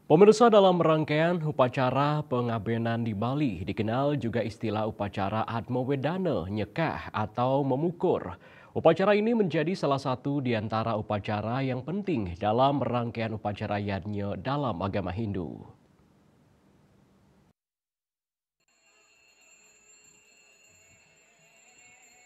Pemirsa, dalam rangkaian upacara pengabenan di Bali dikenal juga istilah upacara Atmawedana Nyekah atau memukur. Upacara ini menjadi salah satu di antara upacara yang penting dalam rangkaian upacara yajna dalam agama Hindu.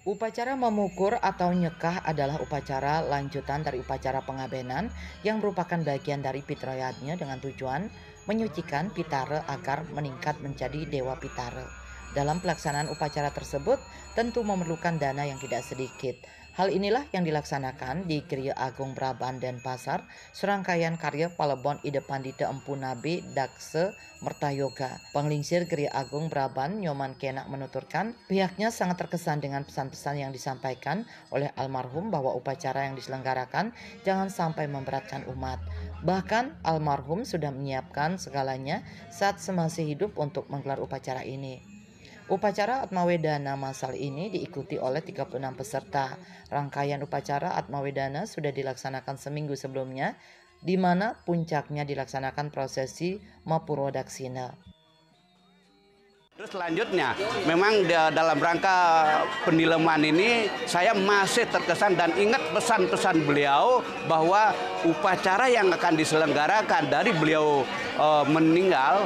Upacara memukur atau nyekah adalah upacara lanjutan dari upacara pengabenan yang merupakan bagian dari Pitrayatnya dengan tujuan menyucikan Pitara agar meningkat menjadi Dewa Pitara. Dalam pelaksanaan upacara tersebut tentu memerlukan dana yang tidak sedikit. Hal inilah yang dilaksanakan di Kriya Agung Braban Denpasar, serangkaian karya Palebon Ide Pandita Empu Nabi Dakse Mertayoga. Penglingsir Kriya Agung Braban Nyoman Kenak menuturkan pihaknya sangat terkesan dengan pesan-pesan yang disampaikan oleh almarhum bahwa upacara yang diselenggarakan jangan sampai memberatkan umat. Bahkan almarhum sudah menyiapkan segalanya saat semasih hidup untuk menggelar upacara ini. Upacara Atmawedana Masal ini diikuti oleh 36 peserta. Rangkaian upacara Atmawedana sudah dilaksanakan seminggu sebelumnya, di mana puncaknya dilaksanakan prosesi Mapurwadaksina. Terus selanjutnya, memang dalam rangka pendileman ini saya masih terkesan dan ingat pesan-pesan beliau bahwa upacara yang akan diselenggarakan dari beliau meninggal,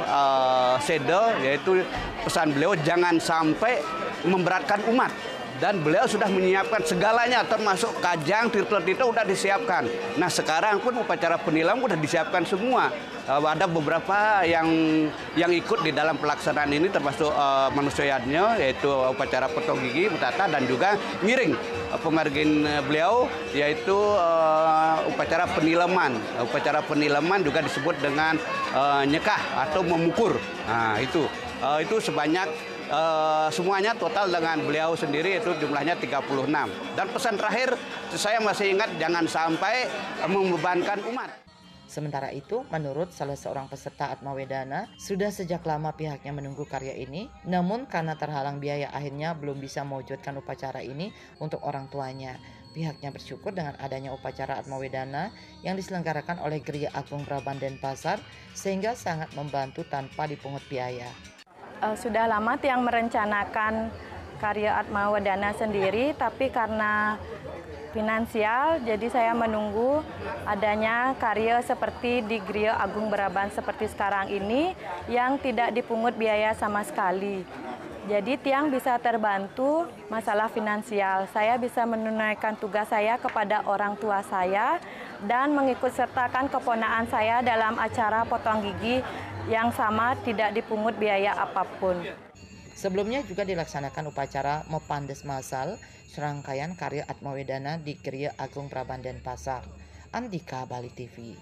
Sedo, yaitu pesan beliau jangan sampai memberatkan umat. Dan beliau sudah menyiapkan segalanya termasuk kajang, tirta-tirta sudah disiapkan. Nah sekarang pun upacara penilam sudah disiapkan semua. Ada beberapa yang ikut di dalam pelaksanaan ini termasuk manusianya yaitu upacara potong gigi, betata dan juga ngiring pemargin beliau yaitu upacara penilaman. Upacara penilaman juga disebut dengan nyekah atau memukur. Nah itu sebanyak semuanya total dengan beliau sendiri itu jumlahnya 36. Dan pesan terakhir saya masih ingat jangan sampai membebankan umat. Sementara itu, menurut salah seorang peserta Atmawedana, sudah sejak lama pihaknya menunggu karya ini, namun karena terhalang biaya akhirnya belum bisa mewujudkan upacara ini untuk orang tuanya. Pihaknya bersyukur dengan adanya upacara Atmawedana yang diselenggarakan oleh Kriya Agung Braban Denpasar sehingga sangat membantu tanpa dipungut biaya. Sudah lama Tiang merencanakan karya Atmawedana sendiri, tapi karena finansial, jadi saya menunggu adanya karya seperti di Kriya Agung Braban seperti sekarang ini yang tidak dipungut biaya sama sekali. Jadi Tiang bisa terbantu masalah finansial. Saya bisa menunaikan tugas saya kepada orang tua saya dan mengikut sertakan keponakan saya dalam acara potong gigi yang sama tidak dipungut biaya apapun. Sebelumnya juga dilaksanakan upacara Mepandes Masal, serangkaian karya Atmawedana di Kriya Agung Braban Denpasar. Andika, Bali TV.